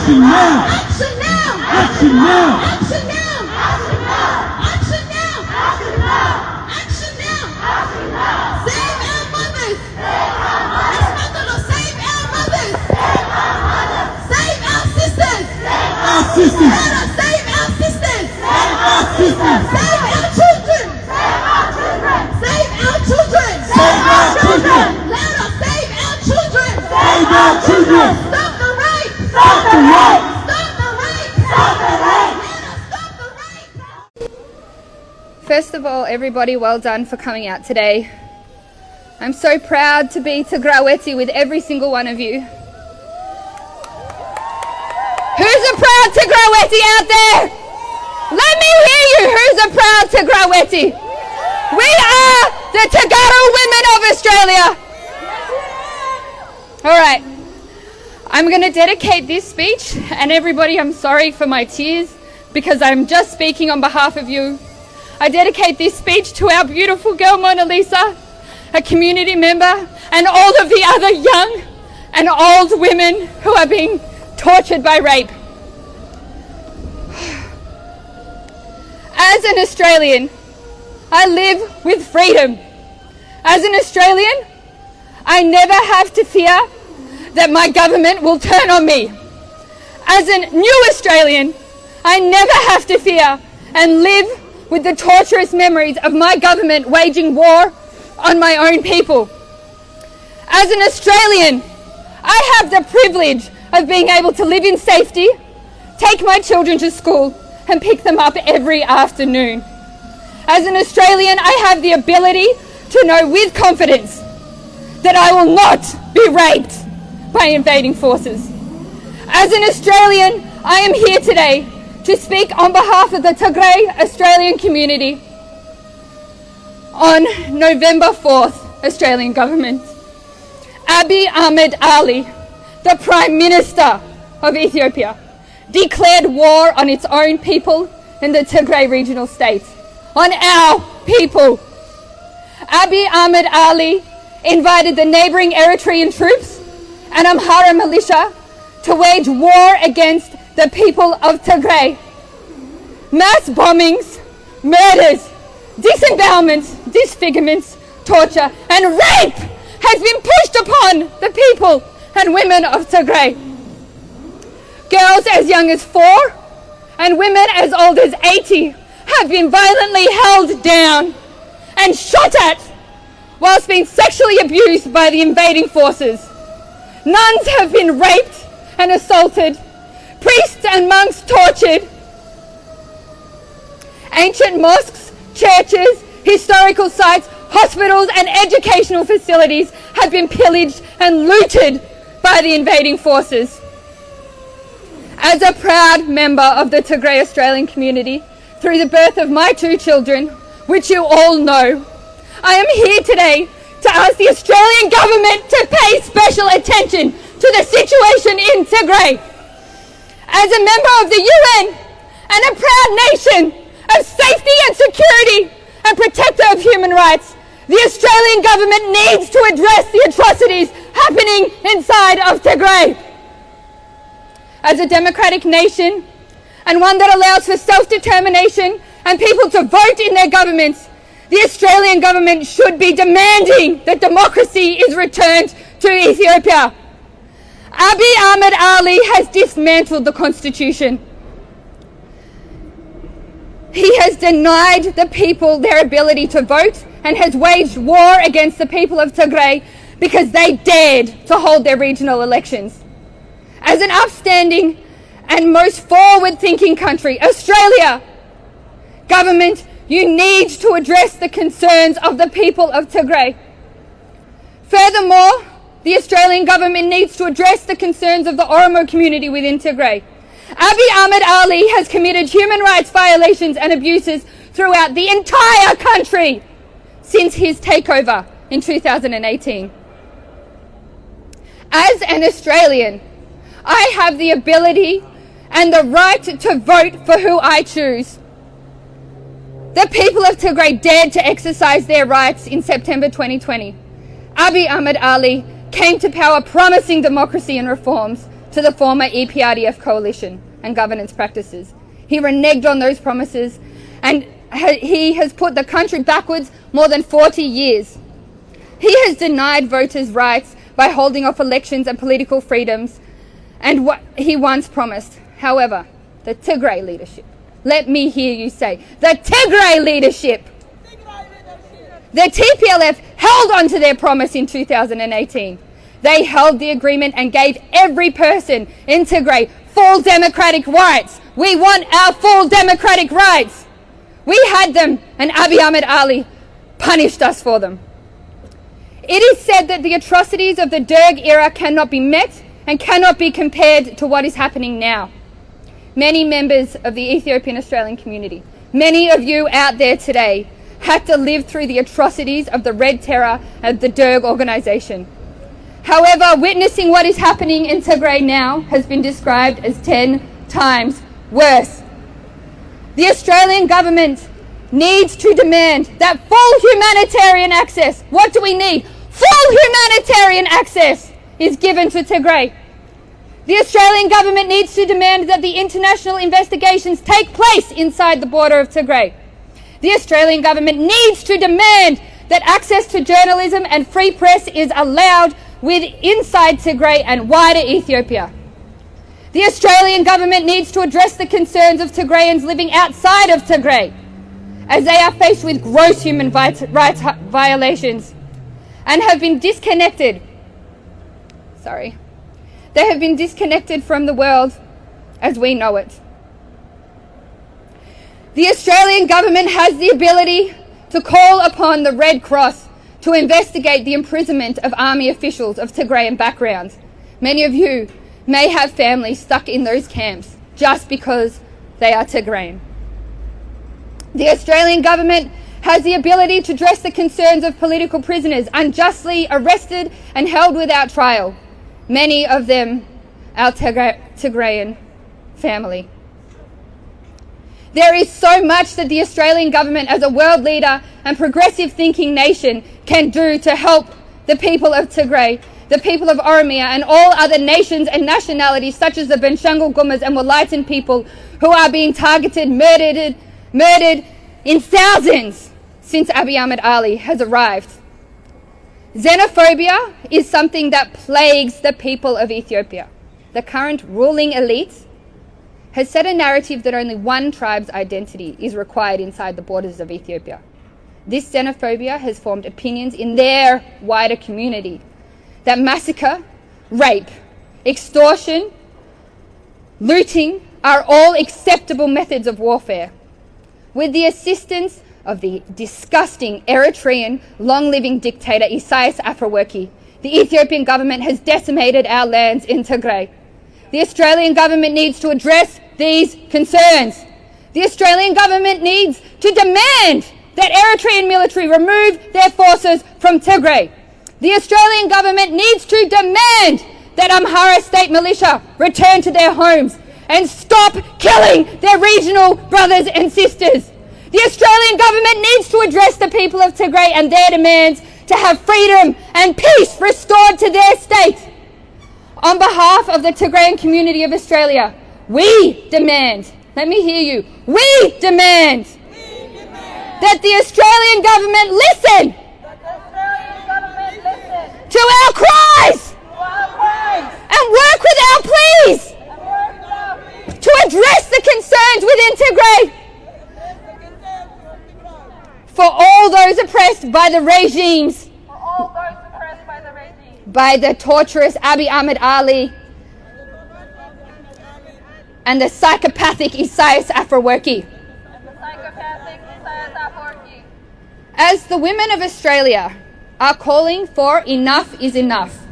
Action now! Action now! Action now! Action now! Action now! Action now! Action now! Action now! Save our mothers! Save our mothers! Save our sisters! Our sisters! Let us save our sisters! Our sisters! Save our children! Save our children! Save our children! Let us save our children! Save our children! Stop the rape! Stop the rape! Stop the rape! Stop the rape! Let us stop the rape! First of all, everybody, well done for coming out today. I'm so proud to be Tigraweti with every single one of you. Who's a proud Tigraweti out there? Let me hear you. Who's a proud Tigraweti? We are the Tagaro women of Australia. All right. I'm going to dedicate this speech, and everybody, I'm sorry for my tears because I'm just speaking on behalf of you. I dedicate this speech to our beautiful girl Mona Lisa, a community member, and all of the other young and old women who are being tortured by rape. As an Australian, I live with freedom. As an Australian, I never have to fear that my government will turn on me. As a new Australian, I never have to fear and live with the torturous memories of my government waging war on my own people. As an Australian, I have the privilege of being able to live in safety, take my children to school, and pick them up every afternoon. As an Australian, I have the ability to know with confidence that I will not be raped by invading forces. As an Australian, I am here today to speak on behalf of the Tigray Australian community on November 4th, Australian government. Abiy Ahmed Ali, the Prime Minister of Ethiopia, declared war on its own people in the Tigray regional state, on our people. Abiy Ahmed Ali invited the neighbouring Eritrean troops and Amhara militia to wage war against the people of Tigray. Mass bombings, murders, disembowelments, disfigurements, torture and rape has been pushed upon the people and women of Tigray. Girls as young as 4 and women as old as 80 have been violently held down and shot at whilst being sexually abused by the invading forces. Nuns have been raped and assaulted, priests and monks tortured. Ancient mosques, churches, historical sites, hospitals and educational facilities have been pillaged and looted by the invading forces. As a proud member of the Tigray Australian community, through the birth of my 2 children, which you all know, I am here today to ask the Australian government to pay special attention to the situation in Tigray. As a member of the UN and a proud nation of safety and security and protector of human rights, the Australian government needs to address the atrocities happening inside of Tigray. As a democratic nation and one that allows for self-determination and people to vote in their governments, the Australian government should be demanding that democracy is returned to Ethiopia. Abiy Ahmed Ali has dismantled the constitution. He has denied the people their ability to vote and has waged war against the people of Tigray because they dared to hold their regional elections. As an upstanding and most forward-thinking country, Australia, government, you need to address the concerns of the people of Tigray. Furthermore, the Australian government needs to address the concerns of the Oromo community within Tigray. Abiy Ahmed Ali has committed human rights violations and abuses throughout the entire country since his takeover in 2018. As an Australian, I have the ability and the right to vote for who I choose. The people of Tigray dared to exercise their rights in September 2020. Abiy Ahmed Ali came to power promising democracy and reforms, to the former EPRDF coalition and governance practices. He reneged on those promises, and he has put the country backwards more than 40 years. He has denied voters' rights by holding off elections and political freedoms and what he once promised. However, the Tigray leadership, let me hear you say, the Tigray leadership, the TPLF held on to their promise in 2018. They held the agreement and gave every person in Tigray full democratic rights. We want our full democratic rights. We had them, and Abiy Ahmed Ali punished us for them. It is said that the atrocities of the Derg era cannot be met and cannot be compared to what is happening now. Many members of the Ethiopian Australian community, many of you out there today, had to live through the atrocities of the Red Terror and the Derg organisation. However, witnessing what is happening in Tigray now has been described as 10 times worse. The Australian government needs to demand that full humanitarian access. What do we need? Full humanitarian access is given to Tigray. The Australian government needs to demand that the international investigations take place inside the border of Tigray. The Australian government needs to demand that access to journalism and free press is allowed inside Tigray and wider Ethiopia. The Australian government needs to address the concerns of Tigrayans living outside of Tigray, as they are faced with gross human rights violations and have been disconnected. They have been disconnected from the world as we know it. The Australian government has the ability to call upon the Red Cross to investigate the imprisonment of army officials of Tigrayan backgrounds. Many of you may have families stuck in those camps just because they are Tigrayan. The Australian government has the ability to address the concerns of political prisoners unjustly arrested and held without trial. Many of them our Tigrayan family. There is so much that the Australian government as a world leader and progressive thinking nation can do to help the people of Tigray, the people of Oromia and all other nations and nationalities such as the Benshangul Gumas and Wolaitan people who are being targeted, murdered in thousands since Abiy Ahmed Ali has arrived. Xenophobia is something that plagues the people of Ethiopia. The current ruling elite has set a narrative that only one tribe's identity is required inside the borders of Ethiopia. This xenophobia has formed opinions in their wider community that massacre, rape, extortion, looting are all acceptable methods of warfare. With the assistance of the disgusting Eritrean long-living dictator Isaias Afwerki, the Ethiopian government has decimated our lands in Tigray. The Australian government needs to address these concerns. The Australian government needs to demand that Eritrean military remove their forces from Tigray. The Australian government needs to demand that Amhara state militia return to their homes and stop killing their regional brothers and sisters. The Australian government needs to address the people of Tigray and their demands to have freedom and peace restored to their state. On behalf of the Tigrayan community of Australia, we demand, let me hear you, we demand that the Australian government listen to our cries and work with our pleas to address the concerns within Tigray for all those oppressed by the regimes, by the torturous Abiy Ahmed Ali and the psychopathic Isaias Afwerki. As the women of Australia are calling for enough is enough.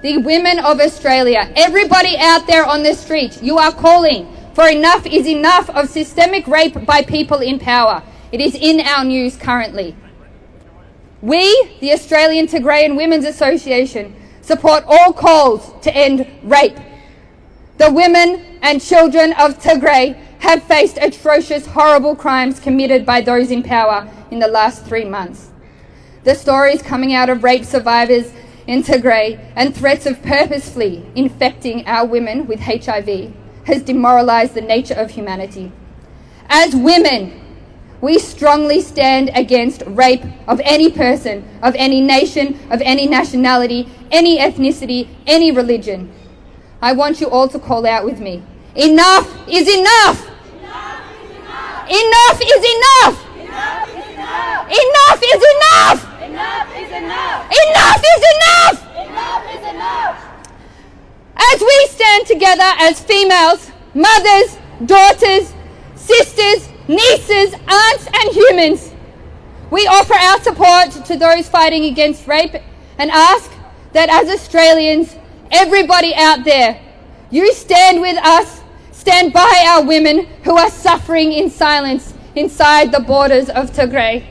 The women of Australia, everybody out there on the street, you are calling for enough is enough of systemic rape by people in power. It is in our news currently. We, the Australian Tigrayan Women's Association, support all calls to end rape. The women and children of Tigray have faced atrocious, horrible crimes committed by those in power in the last 3 months. The stories coming out of rape survivors in Tigray and threats of purposefully infecting our women with HIV has demoralized the nature of humanity. As women, we strongly stand against rape of any person, of any nation, of any nationality, any ethnicity, any religion. I want you all to call out with me. Enough is enough! Enough is enough! Enough is enough! Enough is enough! Enough is enough! Enough is enough! As we stand together as females, mothers, daughters, sisters, nieces, aunts and humans, we offer our support to those fighting against rape and ask that as Australians, everybody out there, you stand with us, stand by our women who are suffering in silence inside the borders of Tigray.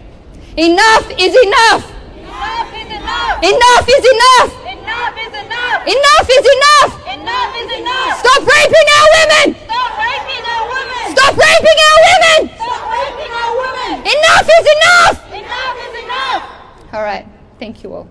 Enough is enough! Enough is enough! Enough is enough! Enough is enough! Enough is enough! Enough is enough! Stop raping our women! Stop raping our women! Stop raping our women! Stop raping our women! Enough is enough! Enough is enough! All right, thank you all.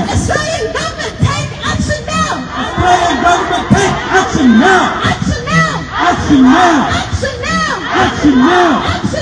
Australian government, take action now! Australian government, take action now! Action now! Action now! Action now! Action now! Action